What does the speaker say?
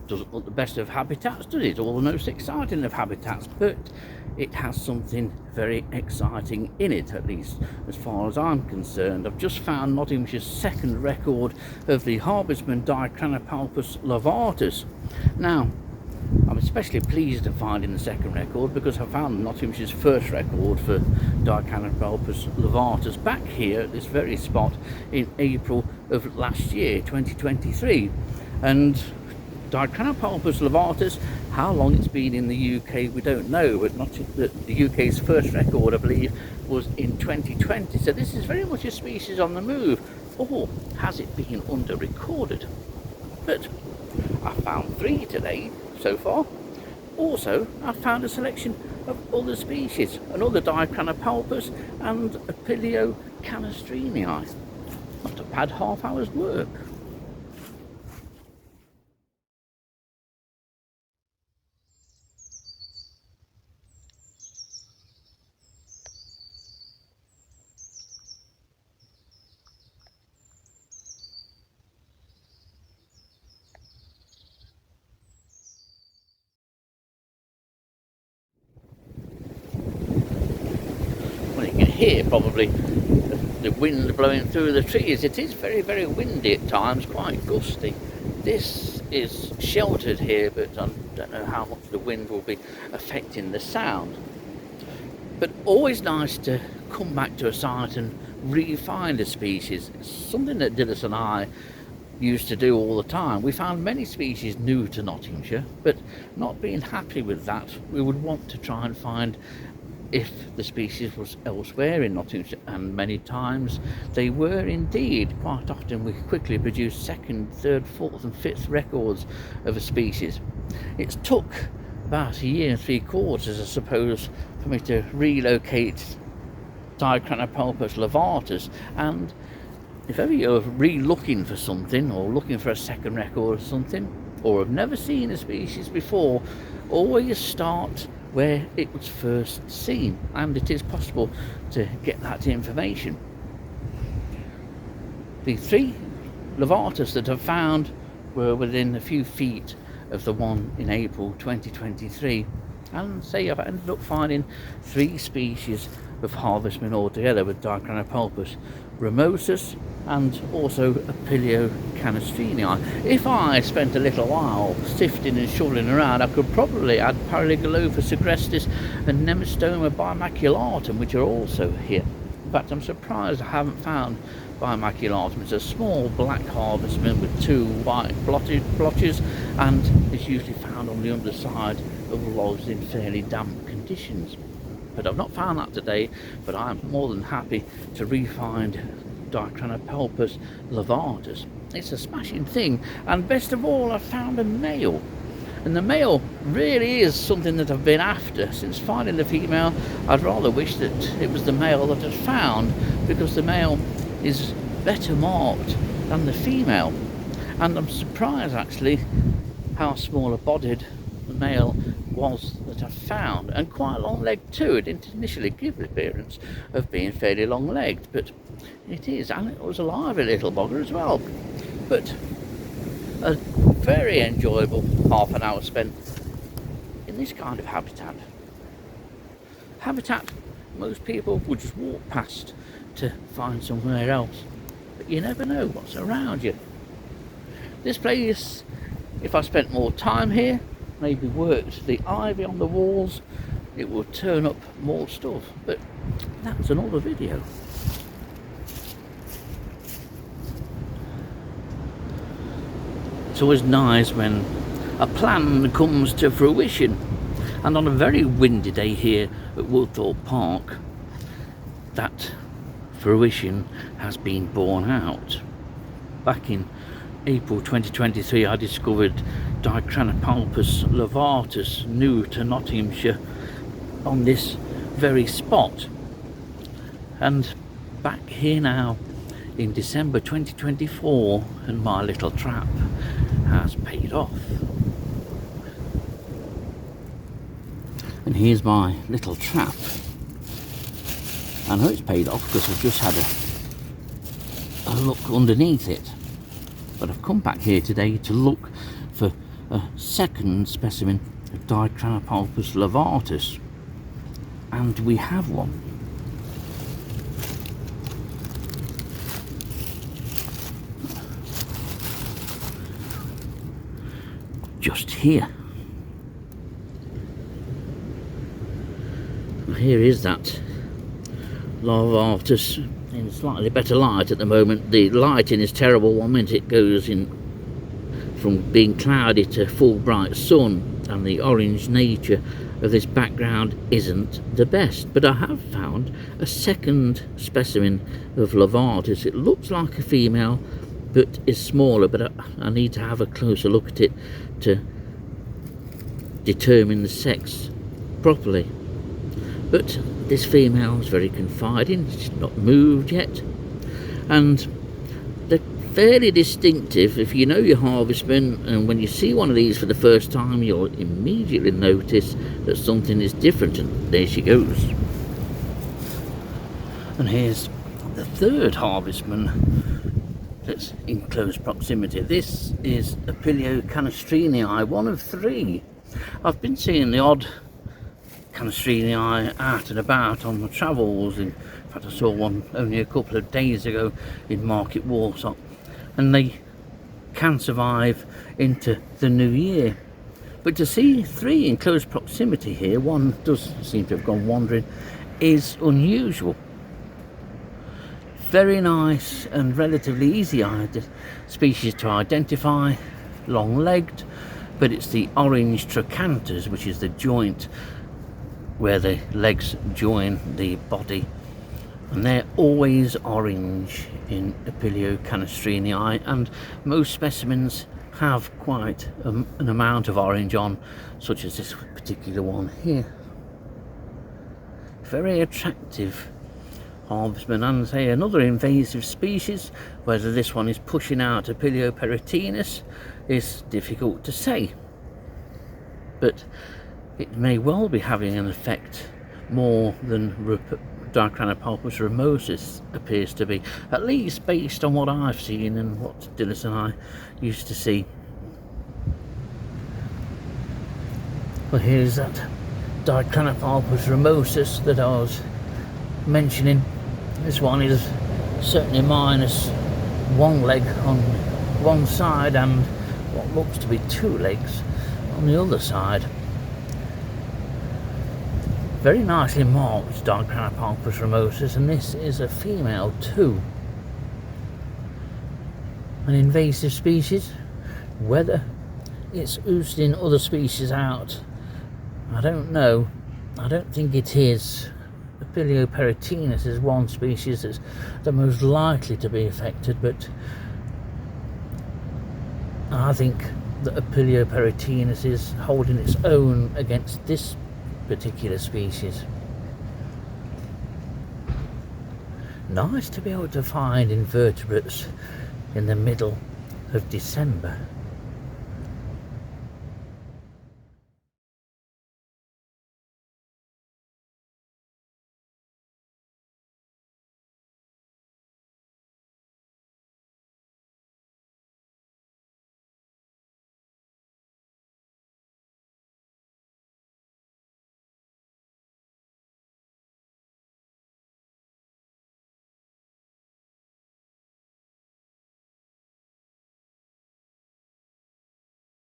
doesn't look the best of habitats, does it? Or the most exciting of habitats, but it has something very exciting in it, at least as far as I'm concerned. I've just found Nottinghamshire's second record of the harvestman Dicranopalpus larvatus. Now, I'm especially pleased at finding the second record because I found Nottinghamshire's first record for Dicranopalpus larvatus back here at this very spot in April of last year, 2023. And Dicranopalpus larvatus, how long it's been in the UK we don't know, but not the UK's first record, I believe, was in 2020. So this is very much a species on the move, or has it been under recorded? But I found 3 today so far. Also, I found a selection of other species, another Dicranopalpus and a Pileocanastrini. Not a bad half hour's work. Here probably the wind blowing through the trees. It is very, very windy at times, quite gusty. This is sheltered here, but I don't know how much the wind will be affecting the sound. But always nice to come back to a site and re-find a species. It's something that Dillis and I used to do all the time. We found many species new to Nottinghamshire, but not being happy with that, we would want to try and find if the species was elsewhere in Nottinghamshire, and many times they were indeed. Quite often we quickly produced second, third, fourth and fifth records of a species. It took about 1 year and 3/4, I suppose, for me to relocate Dicranopalpus larvatus, and if ever you're re-looking for something or looking for a second record or something, or have never seen a species before, always start where it was first seen, and it is possible to get that information. The 3 larvatus that I've found were within a few feet of the one in April 2023, and say I've ended up finding 3 species of harvestmen altogether with Dicranopalpus ramosus and also a Pileocanastrini. If I spent a little while sifting and shoveling around, I could probably add Paralygalophus agrestis and Nemestoma bimaculatum, which are also here. In fact, I'm surprised I haven't found bimaculatum. It's a small black harvestman with 2 white blotches, and it's usually found on the underside of logs in fairly damp conditions. But I've not found that today, but I'm more than happy to re-find Dicranopalpus larvatus. It's a smashing thing, and best of all, I found a male. And the male really is something that I've been after. Since finding the female, I'd rather wish that it was the male that I'd found, because the male is better marked than the female. And I'm surprised actually how smaller bodied the male was that I found, and quite long-legged too. It didn't initially give the appearance of being fairly long-legged, but it is, and it was a lively little bugger as well. But a very enjoyable half an hour spent in this kind of habitat. Most people would just walk past to find somewhere else, but you never know what's around you. This place, if I spent more time here, maybe worked the ivy on the walls, it will turn up more stuff, but that's another video. It's always nice when a plan comes to fruition, and on a very windy day here at Woodthorpe Park, that fruition has been borne out. Back in April 2023, I discovered Dicranopalpus larvatus, new to Nottinghamshire, on this very spot. And back here now in December 2024, and my little trap has paid off. And here's my little trap. I know it's paid off because I've just had a look underneath it. But I've come back here today to look for a second specimen of Dicranopalpus larvatus, and we have one. Just here. Here is that larvatus in slightly better light at the moment. The lighting is terrible. One minute it goes in from being cloudy to full bright sun, and the orange nature of this background isn't the best. But I have found a second specimen of larvatus. It looks like a female but is smaller, but I need to have a closer look at it to determine the sex properly. But this female is very confiding. She's not moved yet, and they're fairly distinctive. If you know your harvestman, and when you see one of these for the first time, you'll immediately notice that something is different, and there she goes. And here's the third harvestman that's in close proximity. This is Apilio canistrini, one of three. I've been seeing the odd canistrini out and about on the travels. In fact, I saw one only a couple of days ago in Market Warsaw, and they can survive into the new year. But to see three in close proximity here, one does seem to have gone wandering, is unusual. Very nice and relatively easy species to identify, long-legged, but it's the orange trochanthers, which is the joint where the legs join the body, and they're always orange in Apilio canistrini, and most specimens have quite an amount of orange on, such as this particular one here. Very attractive harvestman, and say another invasive species. Whether this one is pushing out Apilio peritinus is difficult to say, but it may well be having an effect more than Dicranopalpus ramosus appears to be, at least based on what I've seen and what Dillis and I used to see. Well, here's that Dicranopalpus ramosus that I was mentioning. This one is certainly minus one leg on one side and what looks to be two legs on the other side. Very nicely marked Dicranopalpus ramosus, and this is a female too. An invasive species. Whether it's oosting other species out, I don't know. I don't think it is. Apilio peritinus is one species that's the most likely to be affected, but I think that Apilio peritinus is holding its own against this particular species. Nice to be able to find invertebrates in the middle of December.